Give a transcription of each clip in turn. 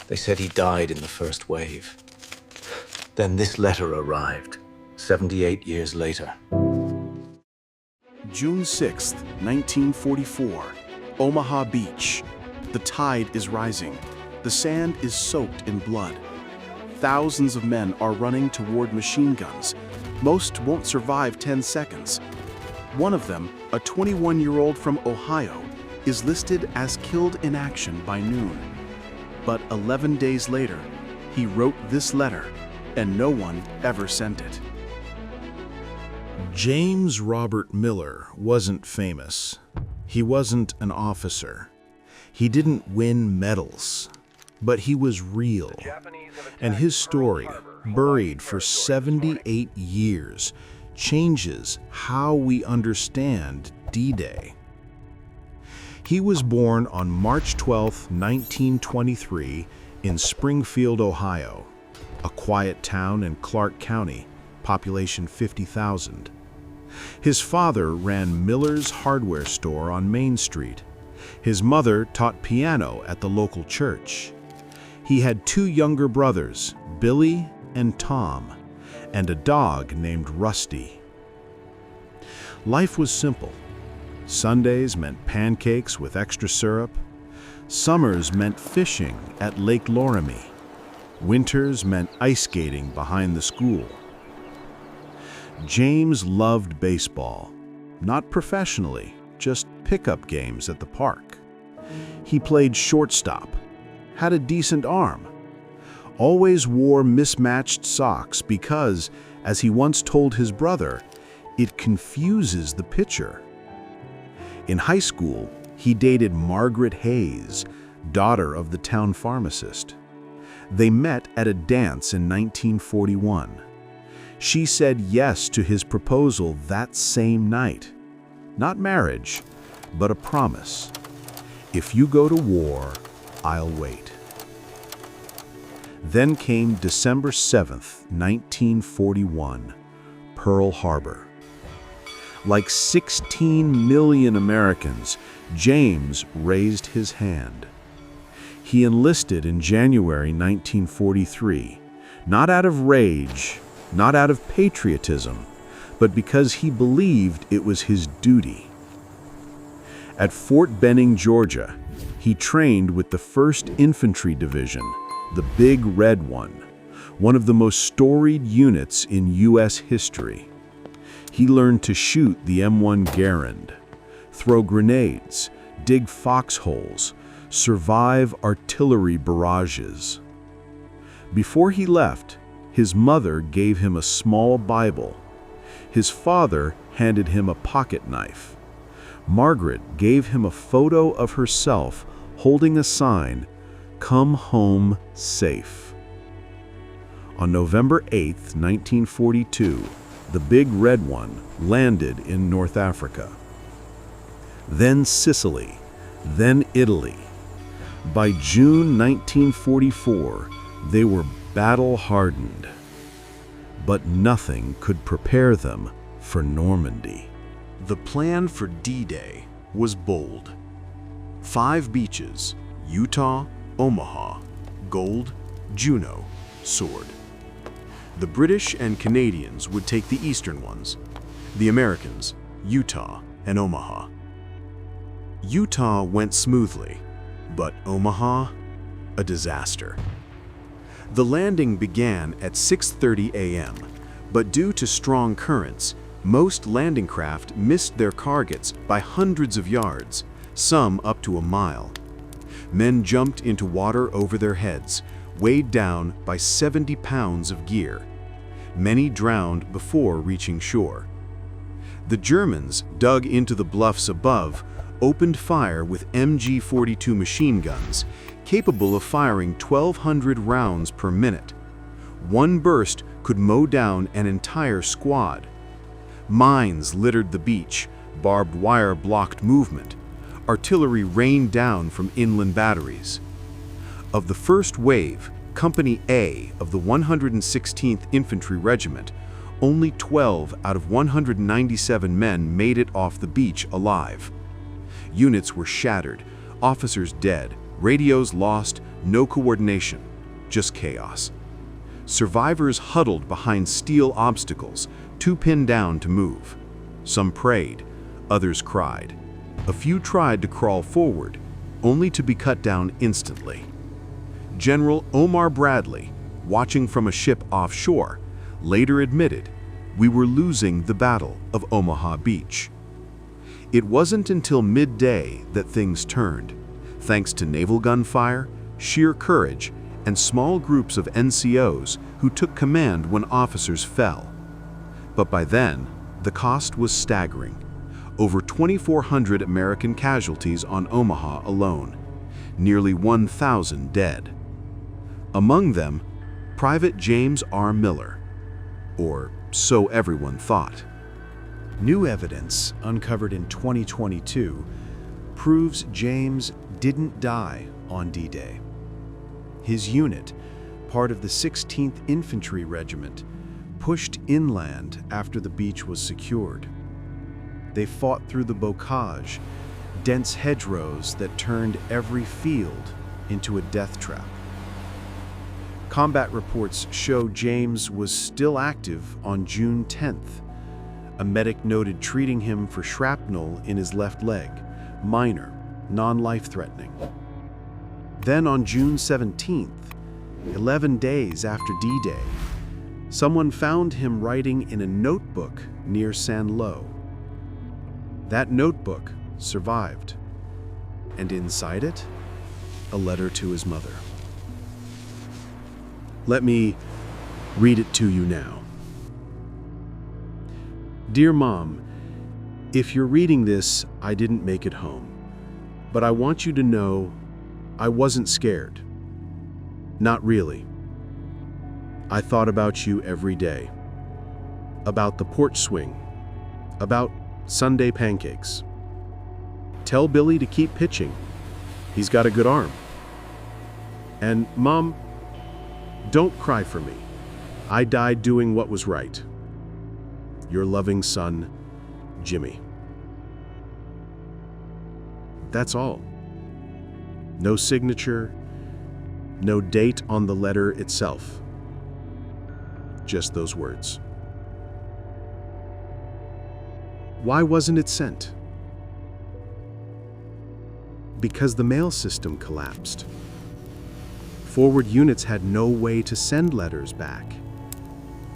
They said he died in the first wave. Then this letter arrived, 78 years later. June 6, 1944, Omaha Beach. The tide is rising. The sand is soaked in blood. Thousands of men are running toward machine guns. Most won't survive 10 seconds. One of them, a 21-year-old from Ohio, is listed as killed in action by noon. But 11 days later, he wrote this letter, and no one ever sent it. James Robert Miller wasn't famous. He wasn't an officer. He didn't win medals. But he was real. And his story, buried for 78 years, changes how we understand D-Day. He was born on March 12, 1923, in Springfield, Ohio, a quiet town in Clark County, population 50,000. His father ran Miller's hardware store on Main Street. His mother taught piano at the local church. He had two younger brothers, Billy and Tom, and a dog named Rusty. Life was simple. Sundays meant pancakes with extra syrup. Summers meant fishing at Lake Loramie. Winters meant ice skating behind the school. James loved baseball, not professionally, just pickup games at the park. He played shortstop, had a decent arm, always wore mismatched socks because, as he once told his brother, it confuses the pitcher. In high school, he dated Margaret Hayes, daughter of the town pharmacist. They met at a dance in 1941. She said yes to his proposal that same night. Not marriage, but a promise. If you go to war, I'll wait. Then came December 7th, 1941, Pearl Harbor. Like 16 million Americans, James raised his hand. He enlisted in January 1943, not out of rage, not out of patriotism, but because he believed it was his duty. At Fort Benning, Georgia, he trained with the 1st Infantry Division, the Big Red one of the most storied units in U.S. history. He learned to shoot the M1 Garand, throw grenades, dig foxholes, survive artillery barrages. Before he left, his mother gave him a small Bible. His father handed him a pocket knife. Margaret gave him a photo of herself holding a sign, "Come home safe." On November 8, 1942, the Big Red One landed in North Africa. Then Sicily, then Italy. By June 1944, they were battle-hardened. But nothing could prepare them for Normandy. The plan for D-Day was bold. 5 beaches: Utah, Omaha, Gold, Juneau, Sword. The British and Canadians would take the eastern ones, the Americans, Utah and Omaha. Utah went smoothly, but Omaha, a disaster. The landing began at 6:30 a.m., but due to strong currents, most landing craft missed their targets by hundreds of yards, some up to a mile. Men jumped into water over their heads, weighed down by 70 pounds of gear. Many drowned before reaching shore. The Germans dug into the bluffs above, opened fire with MG-42 machine guns, capable of firing 1,200 rounds per minute. One burst could mow down an entire squad. Mines littered the beach, barbed wire blocked movement. Artillery rained down from inland batteries. Of the first wave, Company A of the 116th Infantry Regiment, only 12 out of 197 men made it off the beach alive. Units were shattered, officers dead, radios lost, No coordination, just chaos. Survivors huddled behind steel obstacles, too pinned down to move. Some prayed, others cried. A few tried to crawl forward, only to be cut down instantly. General Omar Bradley, watching from a ship offshore, later admitted, "We were losing the Battle of Omaha Beach." It wasn't until midday that things turned, thanks to naval gunfire, sheer courage, and small groups of NCOs who took command when officers fell. But by then, the cost was staggering. Over 2,400 American casualties on Omaha alone, nearly 1,000 dead. Among them, Private James R. Miller, or so everyone thought. New evidence uncovered in 2022 proves James didn't die on D-Day. His unit, part of the 16th Infantry Regiment, pushed inland after the beach was secured. They fought through the bocage, dense hedgerows that turned every field into a death trap. Combat reports show James was still active on June 10th. A medic noted treating him for shrapnel in his left leg, minor, non-life-threatening. Then on June 17th, 11 days after D-Day, someone found him writing in a notebook near Saint-Lô. That notebook survived, and inside it, a letter to his mother. Let me read it to you now. Dear Mom, if you're reading this, I didn't make it home, but I want you to know I wasn't scared. Not really. I thought about you every day. About the porch swing. About Sunday pancakes. Tell Billy to keep pitching. He's got a good arm. And Mom, don't cry for me. I died doing what was right. Your loving son, Jimmy. That's all. No signature, no date on the letter itself. Just those words. Why wasn't it sent? Because the mail system collapsed. Forward units had no way to send letters back.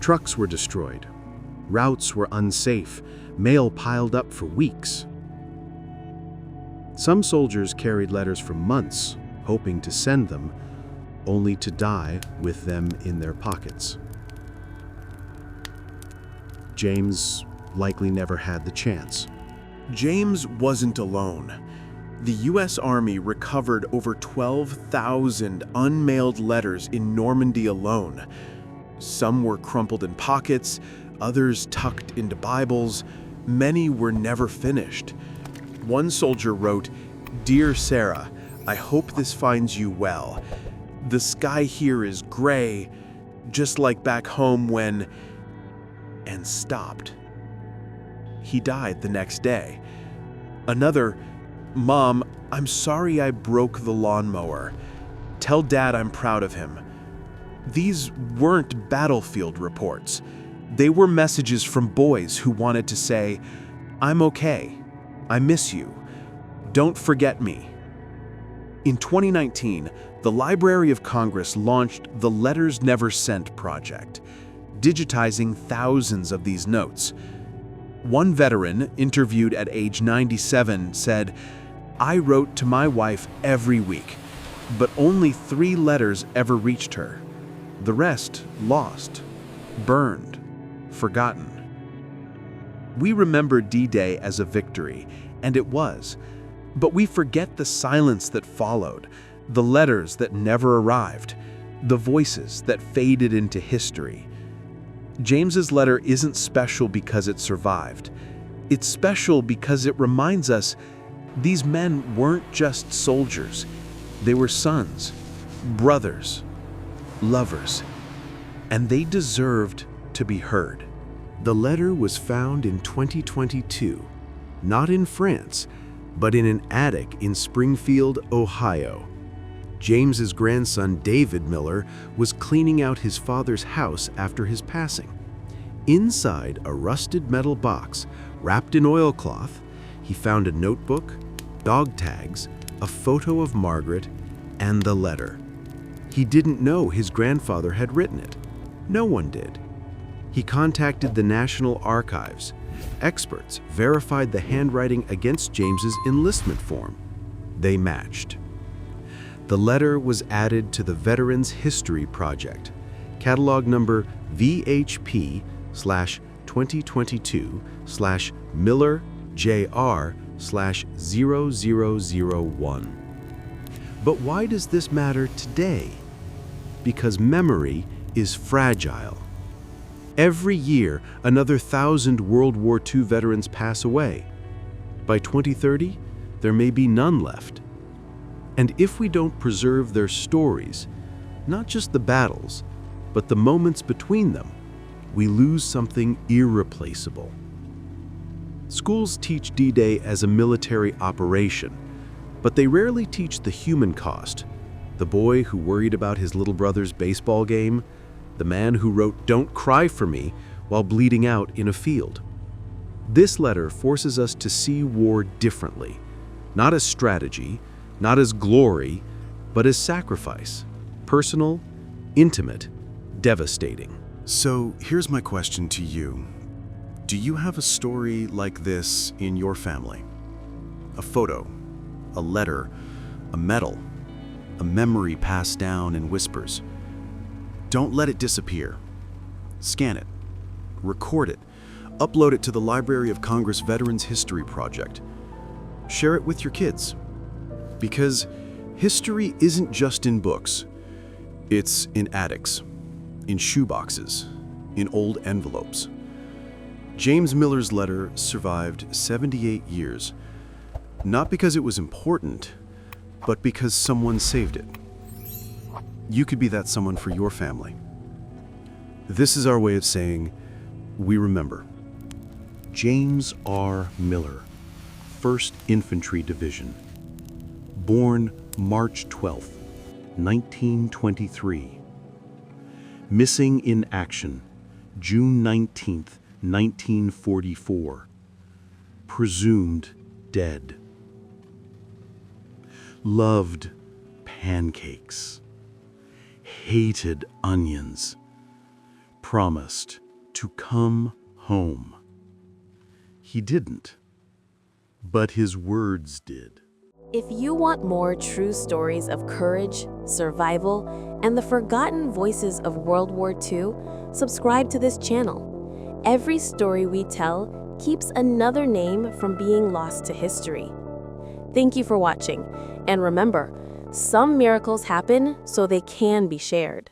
Trucks were destroyed. Routes were unsafe. Mail piled up for weeks. Some soldiers carried letters for months, hoping to send them, only to die with them in their pockets. James likely never had the chance. James wasn't alone. The U.S. Army recovered over 12,000 unmailed letters in Normandy alone. Some were crumpled in pockets, others tucked into Bibles. Many were never finished. One soldier wrote, "Dear Sarah, I hope this finds you well. The sky here is gray, just like back home when..." and stopped. He died the next day. Another, "Mom, I'm sorry I broke the lawnmower. Tell Dad I'm proud of him." These weren't battlefield reports. They were messages from boys who wanted to say, "I'm okay. I miss you. Don't forget me." In 2019, the Library of Congress launched the Letters Never Sent project, digitizing thousands of these notes. One veteran, interviewed at age 97, said, "I wrote to my wife every week, but only 3 letters ever reached her. The rest lost, burned, forgotten." We remember D-Day as a victory, and it was, but we forget the silence that followed, the letters that never arrived, the voices that faded into history. James's letter isn't special because it survived. It's special because it reminds us these men weren't just soldiers. They were sons, brothers, lovers, and they deserved to be heard. The letter was found in 2022, not in France, but in an attic in Springfield, Ohio. James's grandson, David Miller, was cleaning out his father's house after his passing. Inside a rusted metal box, wrapped in oilcloth, he found a notebook, dog tags, a photo of Margaret, and the letter. He didn't know his grandfather had written it. No one did. He contacted the National Archives. Experts verified the handwriting against James's enlistment form. They matched. The letter was added to the Veterans History Project, catalog number VHP/2022/Miller-JR/0001. But why does this matter today? Because memory is fragile. Every year, another 1,000 World War II veterans pass away. By 2030, there may be none left. And if we don't preserve their stories, not just the battles, but the moments between them, we lose something irreplaceable. Schools teach D-Day as a military operation, but they rarely teach the human cost. The boy who worried about his little brother's baseball game, the man who wrote "Don't cry for me" while bleeding out in a field. This letter forces us to see war differently, not as strategy, not as glory, but as sacrifice, personal, intimate, devastating. So here's my question to you. Do you have a story like this in your family? A photo, a letter, a medal, a memory passed down in whispers. Don't let it disappear. Scan it, record it, upload it to the Library of Congress Veterans History Project. Share it with your kids. Because history isn't just in books. It's in attics, in shoeboxes, in old envelopes. James Miller's letter survived 78 years, not because it was important, but because someone saved it. You could be that someone for your family. This is our way of saying, we remember. James R. Miller, 1st Infantry Division. Born March 12, 1923. Missing in action, June 19, 1944. Presumed dead. Loved pancakes. Hated onions. Promised to come home. He didn't, but his words did. If you want more true stories of courage, survival, and the forgotten voices of World War II, subscribe to this channel. Every story we tell keeps another name from being lost to history. Thank you for watching, and remember, some miracles happen so they can be shared.